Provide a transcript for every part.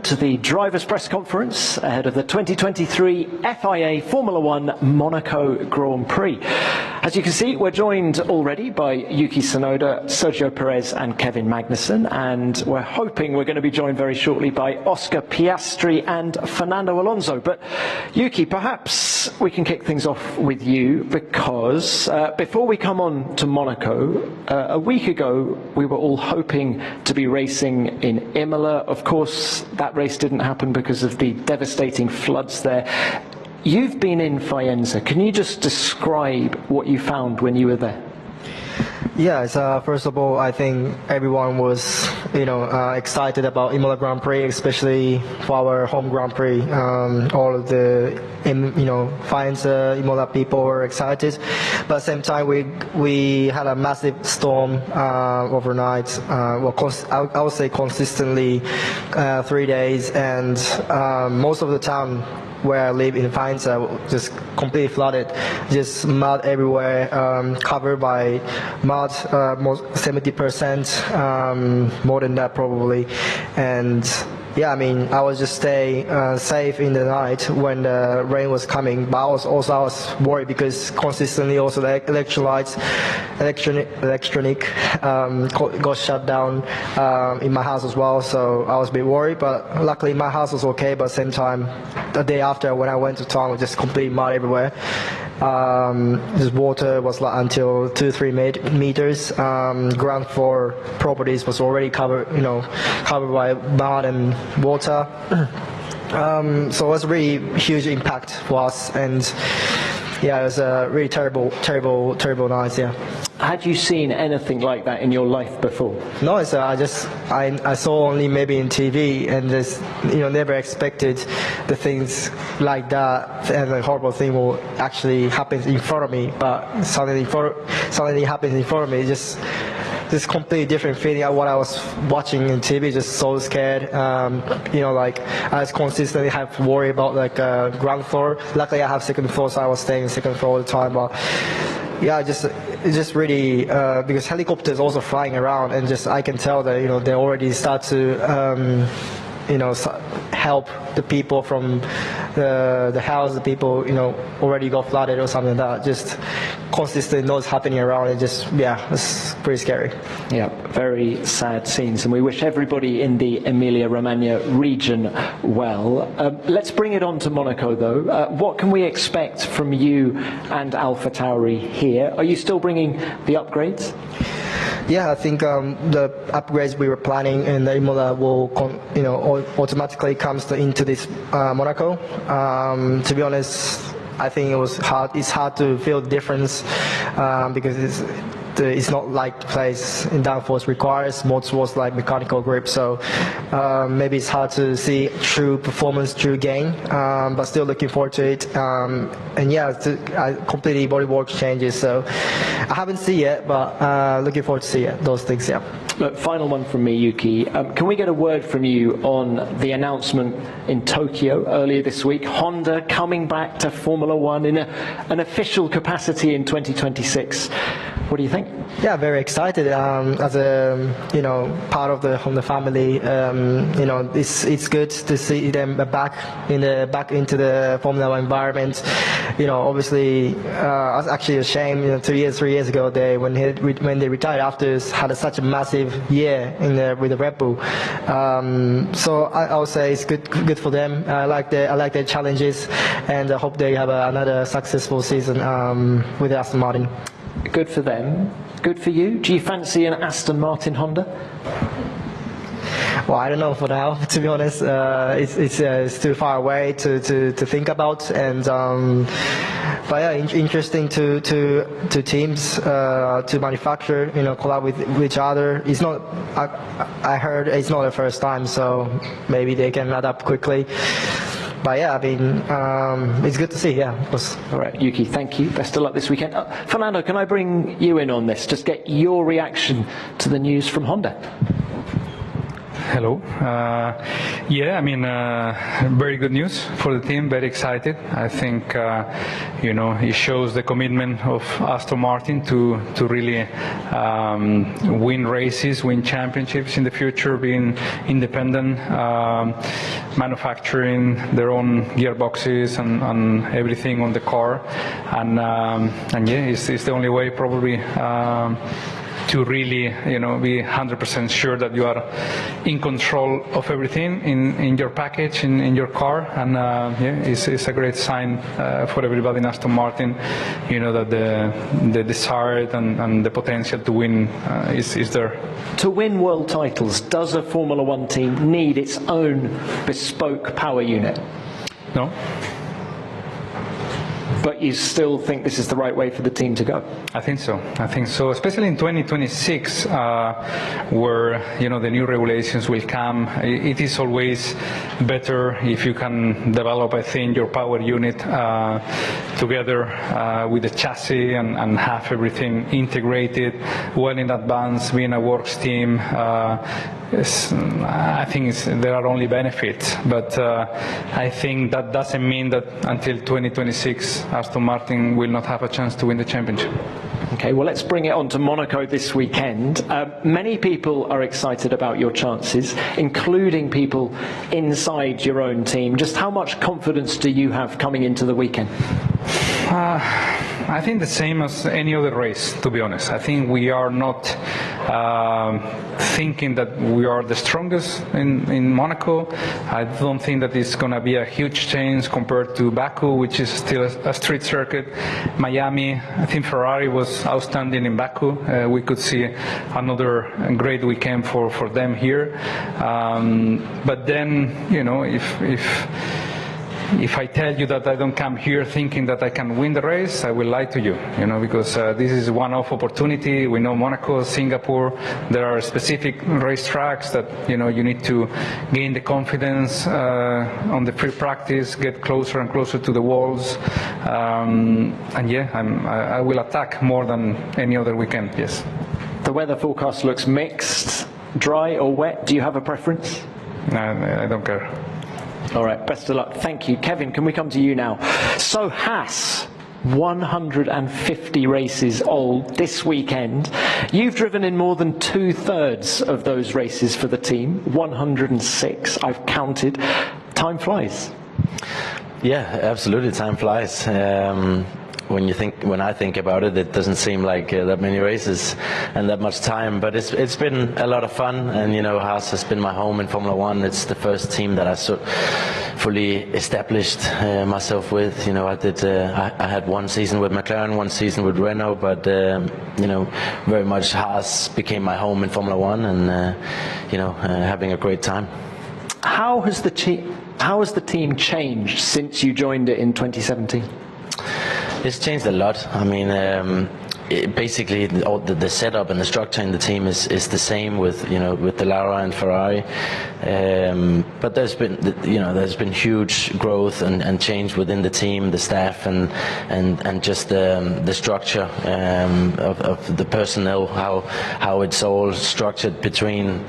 to the drivers' press conference ahead of the 2023 FIA Formula One Monaco Grand Prix. As you can see, we're joined already by Yuki Tsunoda, Sergio Perez and Kevin Magnussen, and we're hoping we're going to be joined very shortly by Oscar Piastri and Fernando Alonso. But Yuki, perhaps we can kick things off with you, because before we come on to Monaco, a week ago we were all hoping to be racing in Imola. Of course, that race didn't happen because of the devastating floods there. You've been in Faenza. Can you just describe what you found when you were there? Yes, first of all, I think everyone was, excited about Imola Grand Prix, especially for our home Grand Prix. All of the, Faenza, Imola people were excited, but at the same time, we had a massive storm overnight. I would say consistently 3 days, and most of the time where I live in Faenza just completely flooded, just mud everywhere, covered by mud, 70%, more than that probably. And yeah, I was just staying safe in the night when the rain was coming, but I was worried because consistently also the electronic got shut down in my house as well, so I was a bit worried, but luckily my house was okay. But at the same time, the day after when I went to town, it was just complete mud everywhere. This water was like until 2-3 meters. Ground floor properties was already covered by mud and water. So it was a really huge impact for us, and yeah, it was a really terrible night. Yeah. Had you seen anything like that in your life before? No, I saw only maybe in TV, and just never expected the things like that, and a horrible thing will actually happen in front of me. But suddenly happens in front of me. Just this completely different feeling of what I was watching in TV. Just so scared. I was consistently have to worry about ground floor. Luckily, I have second floor, so I was staying second floor all the time. But yeah, it's just really because helicopters also flying around, and just I can tell that they already start to help the people from the house. The people already got flooded or something like that. Just consistently knows happening around. It's pretty scary. Yeah, very sad scenes, and we wish everybody in the Emilia-Romagna region well. Let's bring it on to Monaco, though. What can we expect from you and AlphaTauri here? Are you still bringing the upgrades? Yeah, I think the upgrades we were planning in the Imola will, automatically comes into this Monaco. To be honest, I think it's hard to feel the difference because it's not like the place in downforce requires more towards like mechanical grip, so maybe it's hard to see true performance, true gain, but still looking forward to it. And yeah, completely bodywork changes, so I haven't seen it, but looking forward to see those things. Yeah. Look, final one from me, Yuki. Can we get a word from you on the announcement in Tokyo earlier this week? Honda coming back to Formula One in an official capacity in 2026. What do you think? Yeah, very excited. As a part of the Honda family, it's good to see them back into the Formula One environment. Obviously, I was actually ashamed. 3 years ago, when they retired after had such a massive year with the Red Bull. So I would say it's good for them. I like their challenges, and I hope they have another successful season with Aston Martin. Good for them. Good for you. Do you fancy an Aston Martin Honda? Well, I don't know for now. To be honest, it's too far away to think about. And but yeah, interesting to teams to manufacture, collab with each other. It's not. I heard it's not the first time, so maybe they can adapt quickly. But yeah, it's good to see, yeah, of course. All right, Yuki, thank you. Best of luck this weekend. Fernando, can I bring you in on this? Just get your reaction to the news from Honda. Hello. Yeah, I mean, very good news for the team. Very excited. I think, it shows the commitment of Aston Martin to really win races, win championships in the future, being independent, manufacturing their own gearboxes and everything on the car. And yeah, it's the only way probably to really, be 100% sure that you are in control of everything in your package, in your car, and yeah, it's a great sign for everybody in Aston Martin, that the desire and the potential to win is there. To win world titles, does a Formula One team need its own bespoke power unit? No. But you still think this is the right way for the team to go? I think so, especially in 2026, where the new regulations will come. It is always better if you can develop, I think, your power unit together with the chassis and have everything integrated well in advance, being a works team. I think there are only benefits, but I think that doesn't mean that until 2026 Aston Martin will not have a chance to win the championship. Okay, well, let's bring it on to Monaco this weekend. Many people are excited about your chances, including people inside your own team. Just how much confidence do you have coming into the weekend? I think the same as any other race, to be honest. I think we are not thinking that we are the strongest in Monaco. I don't think that it's going to be a huge change compared to Baku, which is still a street circuit. Miami, I think Ferrari was outstanding in Baku. We could see another great weekend for them here. But then, if I tell you that I don't come here thinking that I can win the race, I will lie to you, because this is one-off opportunity. We know Monaco, Singapore, there are specific racetracks that, you need to gain the confidence on the free practice, get closer and closer to the walls. And yeah, I will attack more than any other weekend, yes. The weather forecast looks mixed, dry or wet. Do you have a preference? No, I don't care. All right, best of luck. Thank you. Kevin, can we come to you now? So Haas, 150 races old this weekend. You've driven in more than 2/3 of those races for the team, 106, I've counted. Time flies. Yeah, absolutely, time flies. When I think about it, it doesn't seem like that many races and that much time. But it's been a lot of fun, and Haas has been my home in Formula One. It's the first team that I fully established myself with. I had one season with McLaren, one season with Renault, but very much Haas became my home in Formula One, and having a great time. How has the team changed since you joined it in 2017? It's changed a lot. I mean, basically the setup and the structure in the team is the same with the Lara and Ferrari, but there's been huge growth and change within the team, the staff, and just the structure of the personnel, how it's all structured between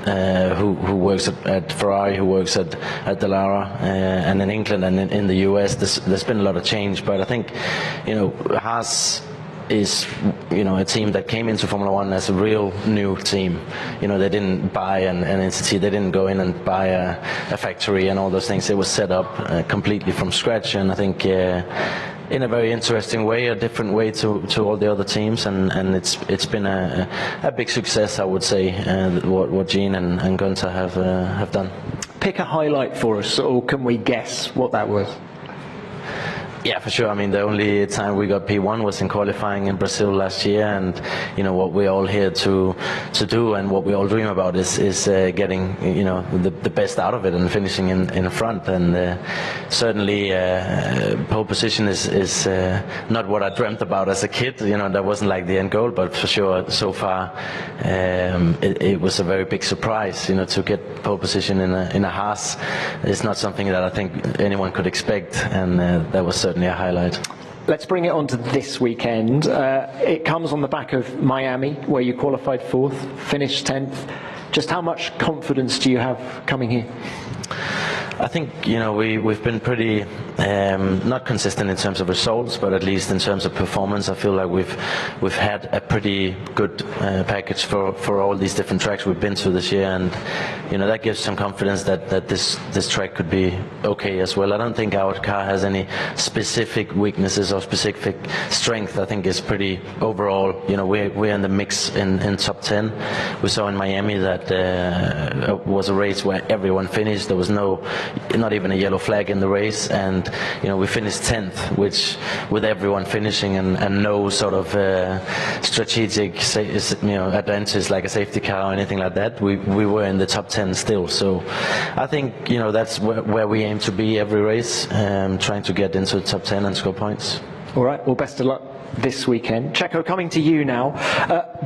who works at Ferrari, who works at the Lara, and in England and in the US. There's been a lot of change, but I think Haas is a team that came into Formula One as a real new team. They didn't buy an entity, they didn't go in and buy a factory and all those things. It was set up completely from scratch, and I think in a very interesting way, a different way to all the other teams, and it's been a big success, I would say, what Gene and Gunther have done. Pick a highlight for us, or can we guess what that was? Yeah, for sure. I mean, the only time we got P1 was in qualifying in Brazil last year, and what we're all here to do, and what we all dream about is getting the best out of it and finishing in front. And certainly pole position is not what I dreamt about as a kid. That wasn't like the end goal, but for sure so far it was a very big surprise. To get pole position in a Haas is not something that I think anyone could expect, and that was certainly a highlight. Let's bring it on to this weekend. It comes on the back of Miami, where you qualified 4th, finished 10th. Just how much confidence do you have coming here? I think we've been pretty not consistent in terms of results, but at least in terms of performance, I feel like we've had a pretty good package for all these different tracks we've been to this year, and that gives some confidence that this track could be okay as well. I don't think our car has any specific weaknesses or specific strength. I think it's pretty overall. We're in the mix in top 10. We saw in Miami that was a race where everyone finished. There was not even a yellow flag in the race, and we finished 10th, which with everyone finishing and no sort of strategic advantage like a safety car or anything like that, we were in the top 10 still. So I think that's where we aim to be every race, trying to get into the top 10 and score points. All right, well, best of luck this weekend. Checo, coming to you now.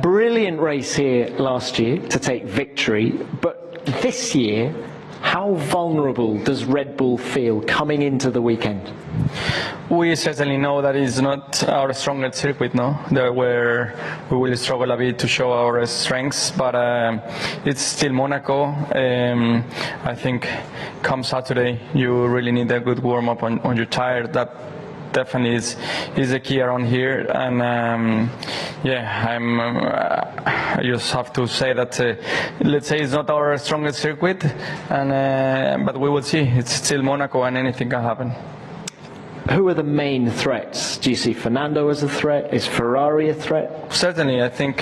Brilliant race here last year to take victory, but this year, how vulnerable does Red Bull feel coming into the weekend? We certainly know that it's not our strongest circuit, no? Where we will struggle a bit to show our strengths, but it's still Monaco. I think come Saturday, you really need a good warm-up on your tire. That definitely is the key around here, and I just have to say that let's say it's not our strongest circuit, but we will see. It's still Monaco, and anything can happen. Who are the main threats? Do you see Fernando as a threat? Is Ferrari a threat? Certainly, I think,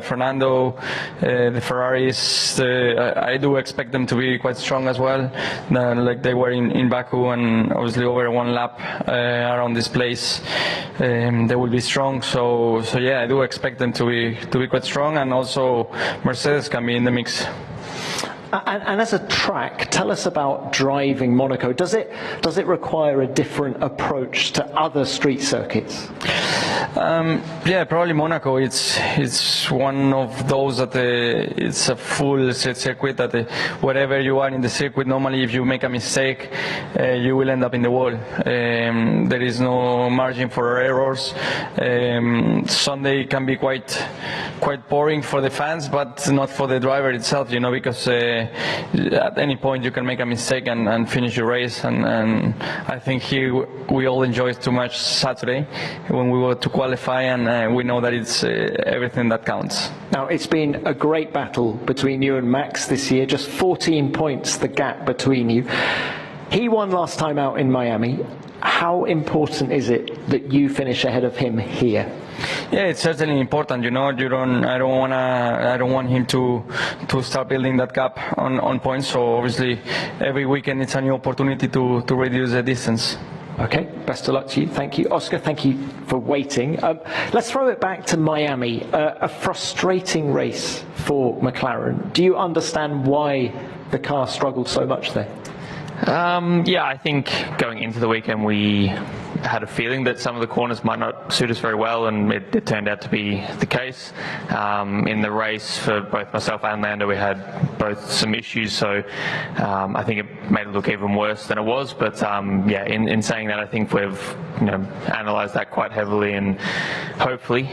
Fernando, the Ferraris, I do expect them to be quite strong as well, like they were in Baku, and obviously over one lap around this place, they will be strong. So yeah, I do expect them to be quite strong, and also Mercedes can be in the mix. And as a track, tell us about driving Monaco. Does it require a different approach to other street circuits? Yeah, probably Monaco. It's one of those that it's a full street circuit that wherever you are in the circuit, normally if you make a mistake, you will end up in the wall. There is no margin for errors. Sunday can be quite boring for the fans, but not for the driver itself, because at any point you can make a mistake and finish your race. And I think here we all enjoyed too much Saturday when we were to qualify, and we know that it's everything that counts. Now, it's been a great battle between you and Max this year, just 14 points the gap between you. He won last time out in Miami. How important is it that you finish ahead of him here? Yeah, it's certainly important. I don't want him to start building that gap on points. So obviously, every weekend it's a new opportunity to reduce the distance. Okay, best of luck to you. Thank you. Oscar, thank you for waiting. Let's throw it back to Miami. A frustrating race for McLaren. Do you understand why the car struggled so much there? Yeah, I think going into the weekend we had a feeling that some of the corners might not suit us very well, and it turned out to be the case. In the race for both myself and Lando, we had both some issues, so I think it made it look even worse than it was. But yeah, in saying that, I think we've analysed that quite heavily, and hopefully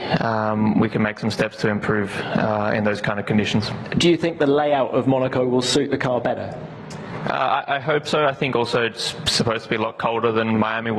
we can make some steps to improve in those kind of conditions. Do you think the layout of Monaco will suit the car better? I hope so. I think also it's supposed to be a lot colder than Miami.